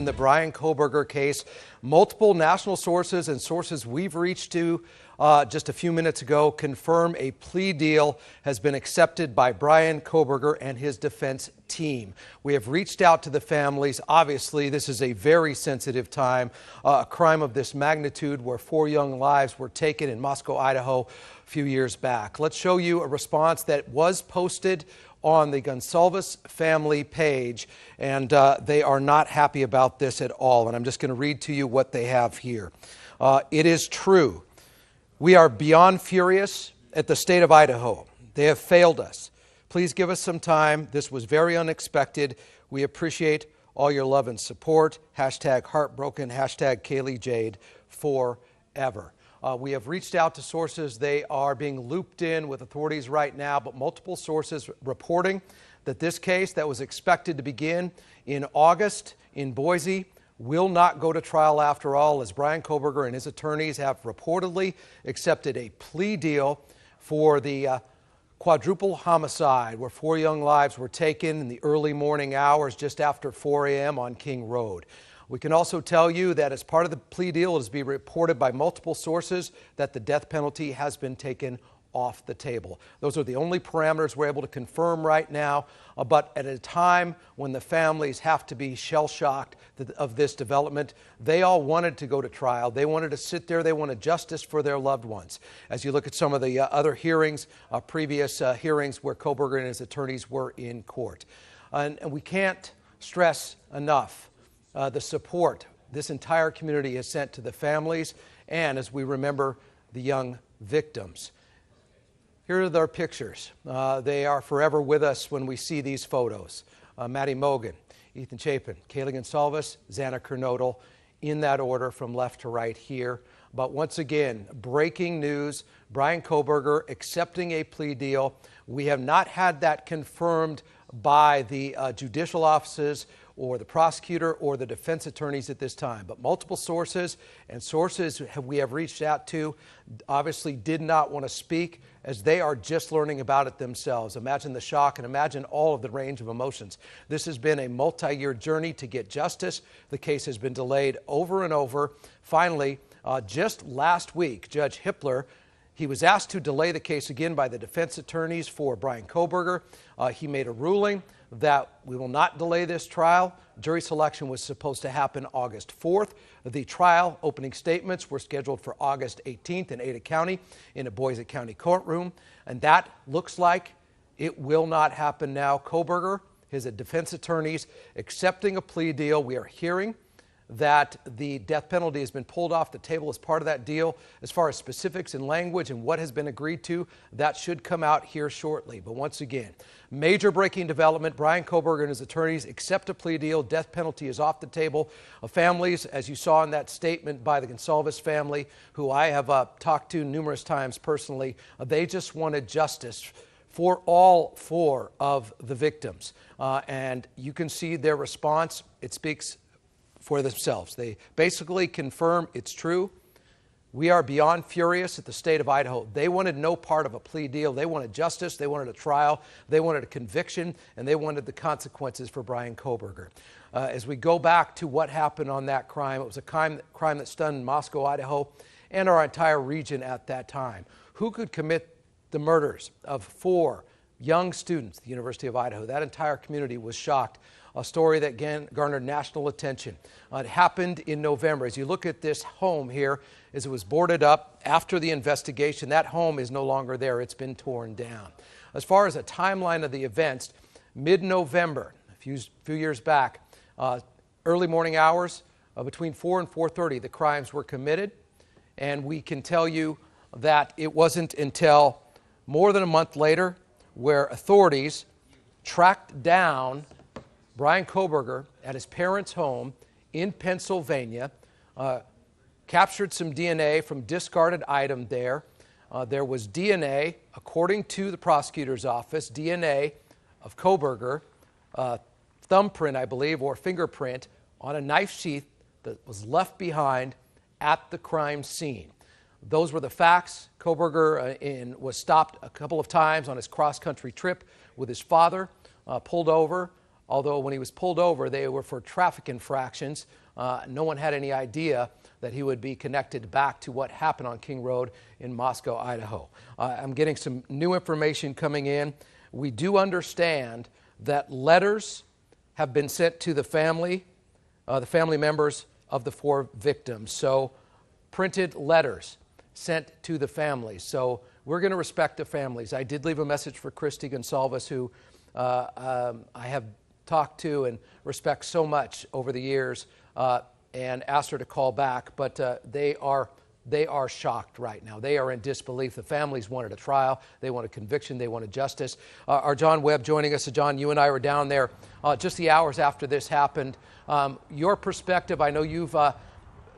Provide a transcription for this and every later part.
In the Bryan Kohberger case, multiple national sources and sources we've reached to just a few minutes ago confirm a plea deal has been accepted by Bryan Kohberger and his defense team. We have reached out to the families. Obviously, this is a very sensitive time, a crime of this magnitude where 4 young lives were taken in Moscow, Idaho, a few years back. Let's show you a response that was posted on the Gonsalves family page, and they are not happy about this at all. And I'm just going to read to you what they have here. It is true. We are beyond furious at the state of Idaho. They have failed us. Please give us some time. This was very unexpected. We appreciate all your love and support. Hashtag heartbroken. Hashtag Kaylee Jade forever. We have reached out to sources. They are being looped in with authorities right now, but multiple sources reporting that this case that was expected to begin in August in Boise will not go to trial after all, as Bryan Kohberger and his attorneys have reportedly accepted a plea deal for the quadruple homicide where 4 young lives were taken in the early morning hours just after 4 a.m. on King Road. We can also tell you that as part of the plea deal, it is being reported by multiple sources that the death penalty has been taken off the table. Those are the only parameters we're able to confirm right now, but at a time when the families have to be shell-shocked of this development, they all wanted to go to trial. They wanted to sit there. They wanted justice for their loved ones. As you look at some of the other hearings, previous hearings where Kohberger and his attorneys were in court. And we can't stress enough the support this entire community has sent to the families and as we remember the young victims. Here are their pictures. They are forever with us when we see these photos. Maddie Mogan, Ethan Chapin, Kaylee Gonsalves, Xana Kernodle, in that order from left to right here. But once again, breaking news, Bryan Kohberger accepting a plea deal. We have not had that confirmed by the judicial offices or the prosecutor or the defense attorneys at this time. But multiple sources and sources we have reached out to obviously did not want to speak as they are just learning about it themselves. Imagine the shock and imagine all of the range of emotions. This has been a multi-year journey to get justice. The case has been delayed over and over. Finally, just last week, Judge Hippler, he was asked to delay the case again by the defense attorneys for Bryan Kohberger. He made a ruling that we will not delay this trial. Jury selection was supposed to happen August 4th. The trial opening statements were scheduled for August 18th in Ada County in a Boise County courtroom. And that looks like it will not happen now. Kohberger, his defense attorneys, accepting a plea deal. We are hearing that the death penalty has been pulled off the table as part of that deal. As far as specifics and language and what has been agreed to, that should come out here shortly. But once again, major breaking development. Bryan Kohberger and his attorneys accept a plea deal. Death penalty is off the table. Families, as you saw in that statement by the Gonsalves family, who I have talked to numerous times personally, they just wanted justice for all 4 of the victims. And you can see their response. It speaks for themselves. They basically confirm it's true. We are beyond furious at the state of Idaho. They wanted no part of a plea deal. They wanted justice. They wanted a trial. They wanted a conviction, and they wanted the consequences for Bryan Kohberger. As we go back to what happened on that crime, it was a crime that stunned Moscow, Idaho, and our entire region at that time. Who could commit the murders of 4 young students at the University of Idaho? That entire community was shocked. A story that garnered national attention. It happened in November. As you look at this home here, as it was boarded up after the investigation, that home is no longer there. It's been torn down. As far as a timeline of the events, mid-November, a few years back, early morning hours, between 4 and 4:30, the crimes were committed. And we can tell you that it wasn't until more than a month later where authorities tracked down Bryan Kohberger at his parents' home in Pennsylvania, captured some DNA from discarded item there. There was DNA, according to the prosecutor's office, DNA of Kohberger, thumbprint, I believe, or fingerprint on a knife sheath that was left behind at the crime scene. Those were the facts. Kohberger was stopped a couple of times on his cross-country trip with his father, pulled over although when he was pulled over, they were for traffic infractions. No one had any idea that he would be connected back to what happened on King Road in Moscow, Idaho. I'm getting some new information coming in. We do understand that letters have been sent to the family members of the 4 victims. So printed letters sent to the families. So we're going to respect the families. I did leave a message for Christy Gonsalves, who I have talked to and respect so much over the years, and asked her to call back. But they are shocked right now. They are in disbelief. The families wanted a trial. They wanted conviction. They wanted justice. Our John Webb joining us. So John, you and I were down there just the hours after this happened. Your perspective, I know you've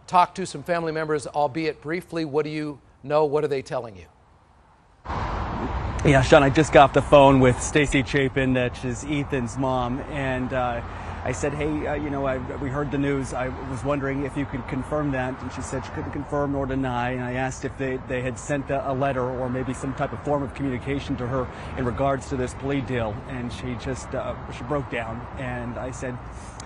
talked to some family members, albeit briefly. What do you know? What are they telling you? Yeah, Sean, I just got off the phone with Stacy Chapin, that is Ethan's mom, and I said, hey, we heard the news. I was wondering if you could confirm that, and she said she couldn't confirm nor deny, and I asked if they had sent a letter or maybe some type of form of communication to her in regards to this plea deal, and she just she broke down, and I said,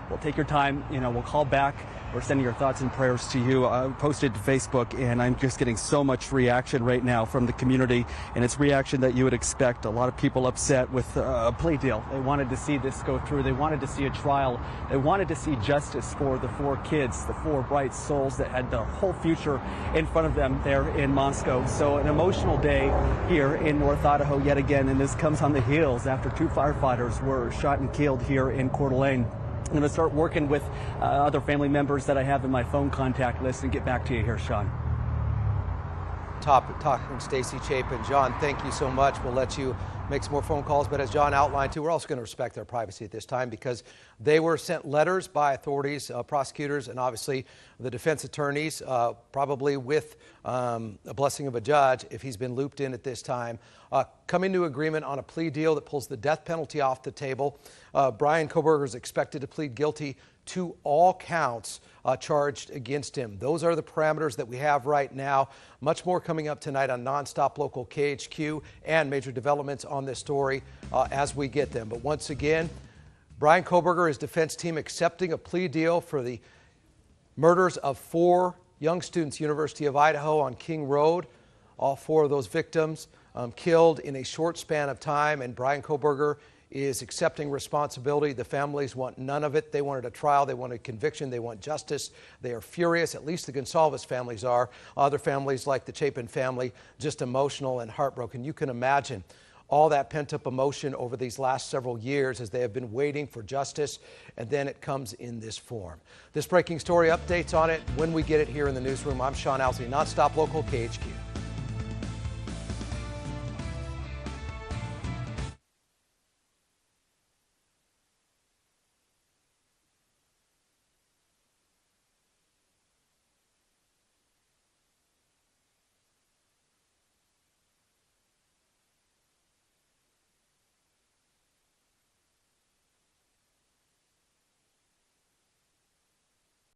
well, take your time, we'll call back. We're sending your thoughts and prayers to you. I posted to Facebook, and I'm just getting so much reaction right now from the community, and it's reaction that you would expect. A lot of people upset with a plea deal. They wanted to see this go through. They wanted to see a trial. They wanted to see justice for the 4 kids, the 4 bright souls that had the whole future in front of them there in Moscow. So an emotional day here in North Idaho yet again, and this comes on the heels after 2 firefighters were shot and killed here in Coeur d'Alene. I'm going to start working with other family members that I have in my phone contact list and get back to you here, Sean. Talking Stacy Chapin. John, thank you so much. We'll let you make some more phone calls, but as John outlined too, we're also going to respect their privacy at this time because they were sent letters by authorities, prosecutors, and obviously the defense attorneys, probably with a blessing of a judge if he's been looped in at this time, coming to agreement on a plea deal that pulls the death penalty off the table. Bryan Kohberger is expected to plead guilty to all counts charged against him. Those are the parameters that we have right now. Much more coming up tonight on NonStop Local KHQ and major developments on this story as we get them. But once again, Bryan Kohberger, his defense team, accepting a plea deal for the murders of 4 young students, University of Idaho on King Road. All 4 of those victims killed in a short span of time, and Bryan Kohberger is accepting responsibility. The families want none of it. They wanted a trial. They wanted conviction. They want justice. They are furious. At least the Gonsalves families are. Other families like the Chapin family, just emotional and heartbroken. You can imagine all that pent-up emotion over these last several years as they have been waiting for justice, and then it comes in this form. This breaking story, updates on it when we get it here in the newsroom. I'm Sean Owsley, NonStop Local KHQ.